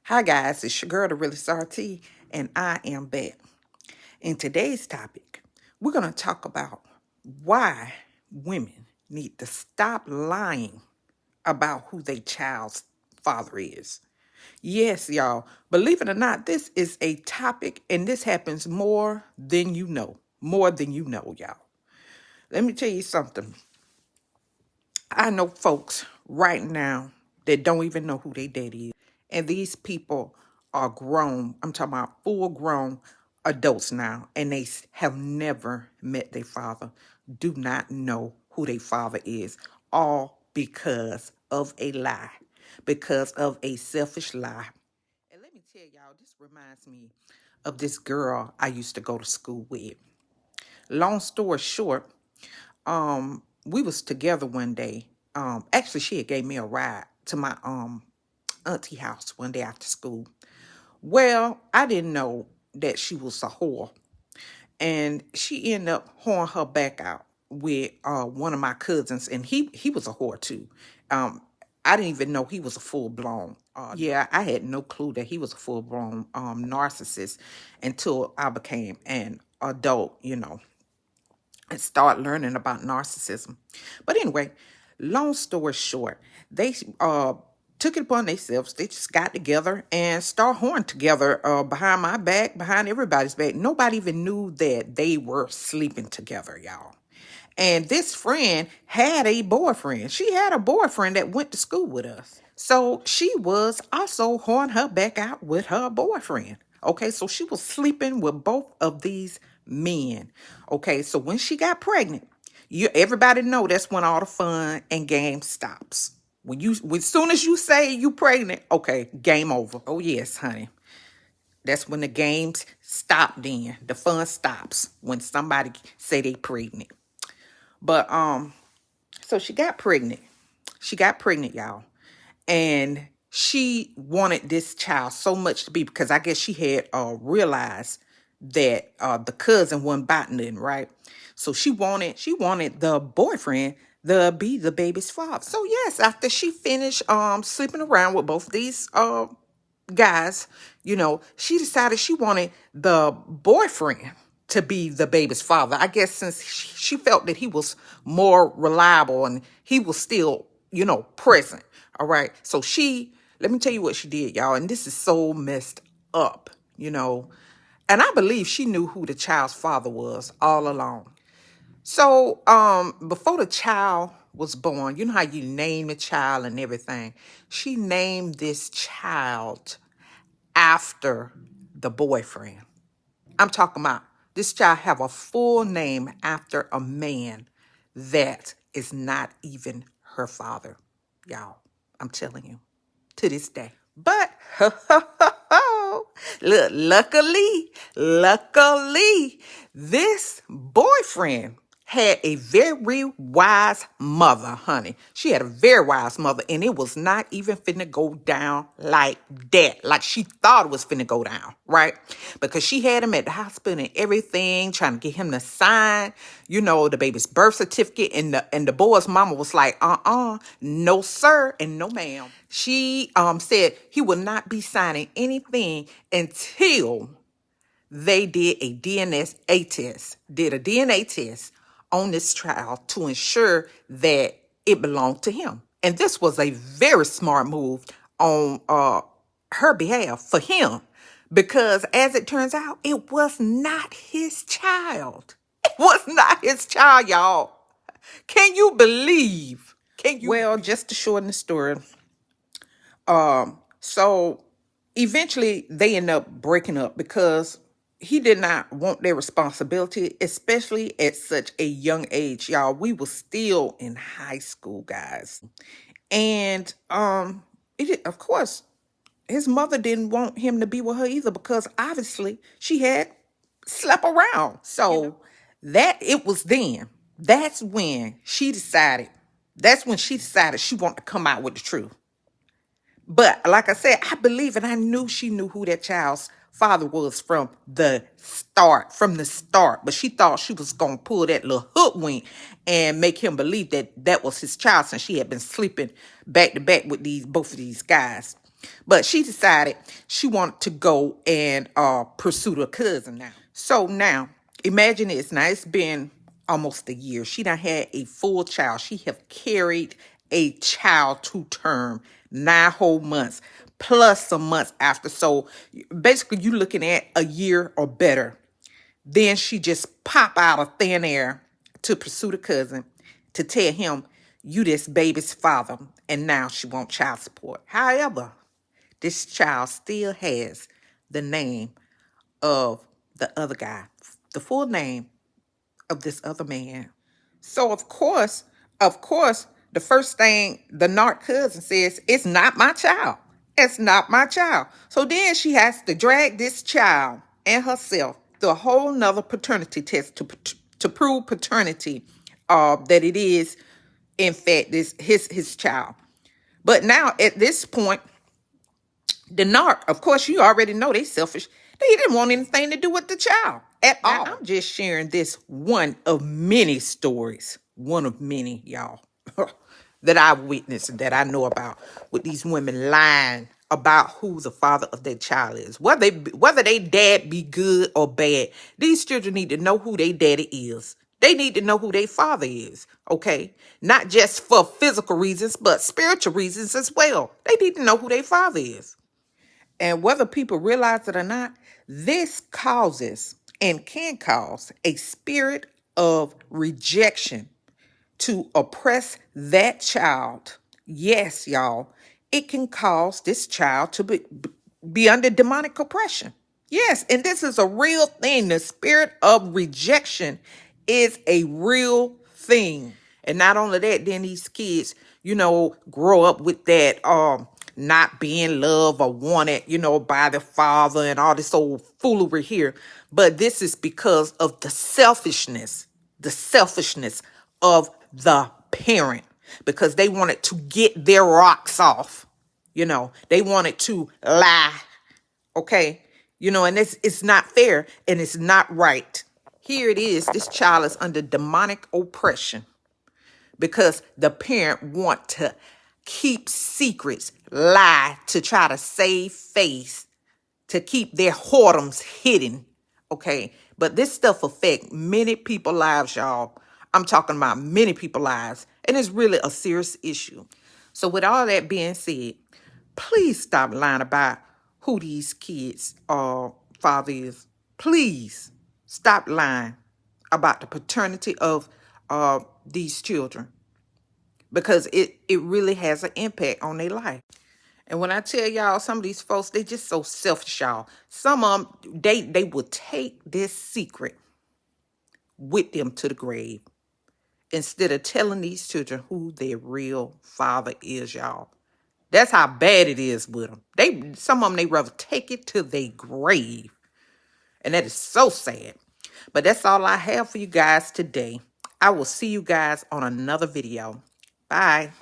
Hi guys, it's your girl, the realest RT, and I am back. In today's topic, we're going to talk about why women need to stop lying about who their child's father is. Yes, y'all, believe it or not, this is a topic and this happens more than you know. More than you know, y'all. Let me tell you something. I know folks right now that don't even know who their daddy is. And these people are grown. I'm talking about full grown adults now. And they have never met their father. Do not know who their father is. All because of a lie. Because of a selfish lie. And let me tell y'all, this reminds me of this girl I used to go to school with. Long story short, we was together one day. Actually she had gave me a ride to my auntie house one day after school. Well, I didn't know that she was a whore. And she ended up whoring her back out with one of my cousins, and he was a whore too. I didn't even know he was a full blown. Yeah, I had no clue that he was a full blown narcissist until I became an adult, and start learning about narcissism. But anyway, long story short, they took it upon themselves. They just got together and start horning together behind my back, behind everybody's back. Nobody even knew that they were sleeping together, y'all. And this friend had a boyfriend. She had a boyfriend that went to school with us. So she was also horning her back out with her boyfriend. Okay, so she was sleeping with both of these men. Okay, so when she got pregnant, everybody know that's when all the fun and games stops. As soon as you say you pregnant, okay, game over. Oh yes, honey. That's when the games stop then. The fun stops when somebody say they pregnant. But so she got pregnant. She got pregnant, y'all. And she wanted this child so much to be, because I guess she had realized that the cousin wasn't biting it, right? So she wanted the boyfriend to be the baby's father. So yes, after she finished sleeping around with both these guys, she decided she wanted the boyfriend to be the baby's father. I guess since she felt that he was more reliable and he was still, present. All right. So let me tell you what she did, y'all. And this is so messed up, And I believe she knew who the child's father was all along. So, before the child was born, you know how you name the child and everything. She named this child after the boyfriend. I'm talking about this child have a full name after a man that is not even her father. Y'all, I'm telling you, to this day. But look, luckily, this boyfriend had a very wise mother, honey. She had a very wise mother, and it was not even finna go down like that. Like she thought it was finna go down, right? Because she had him at the hospital and everything, trying to get him to sign, the baby's birth certificate. And the boy's mama was like, no sir, and no ma'am. She said he would not be signing anything until they did a DNA test on this child to ensure that it belonged to him. And this was a very smart move on her behalf for him, because as it turns out, it was not his child. It was not his child, y'all. Can you believe? Well, just to shorten the story, so eventually they end up breaking up because he did not want their responsibility, especially at such a young age, y'all. We were still in high school, guys. And of course, his mother didn't want him to be with her either, because obviously she had slept around. So that it was then. That's when she decided. That's when she decided she wanted to come out with the truth. But like I said, I believe and I knew she knew who that child's father was from the start. But she thought she was going to pull that little hoodwink and make him believe that that was his child, since she had been sleeping back to back with both of these guys. But she decided she wanted to go and pursue her cousin now. So now, imagine this. Now, it's been almost a year. She done had a full child. She have carried a child to term 9 whole months, plus some months after. So basically, you looking at a year or better. Then she just pop out of thin air to pursue the cousin to tell him, you this baby's father, and now she want child support. However, this child still has the name of the other guy, the full name of this other man. So of course, the first thing the narc cousin says, it's not my child. It's not my child. So then she has to drag this child and herself through a whole nother paternity test to prove paternity, that it is, in fact, this his child. But now at this point, the narc, of course, you already know they selfish. They didn't want anything to do with the child at all. Now, I'm just sharing this one of many stories, one of many, y'all, that I witnessed, that I know about, with these women lying about who the father of their child is. Whether they dad be good or bad, these children need to know who their daddy is. They need to know who their father is, okay? Not just for physical reasons, but spiritual reasons as well. They need to know who their father is. And whether people realize it or not, this causes and can cause a spirit of rejection to oppress that child. Yes, y'all, it can cause this child to be under demonic oppression. Yes, and this is a real thing. The spirit of rejection is a real thing. And not only that, then these kids, grow up with that not being loved or wanted, by the father and all this old foolery here. But this is because of the selfishness of the parent, because they wanted to get their rocks off. They wanted to lie. Okay. And it's not fair and it's not right. Here it is. This child is under demonic oppression because the parent want to keep secrets, lie to try to save face, to keep their whoredoms hidden. Okay. But this stuff affect many people's lives, y'all. I'm talking about many people's lives. And it's really a serious issue. So with all that being said, please stop lying about who these kids' father is. Please stop lying about the paternity of these children, because it really has an impact on their life. And when I tell y'all, some of these folks, they just so selfish, y'all. Some of them, they will take this secret with them to the grave instead of telling these children who their real father is, y'all. That's how bad it is with them. Some of them, they rather take it to their grave. And that is so sad. But that's all I have for you guys today. I will see you guys on another video. Bye.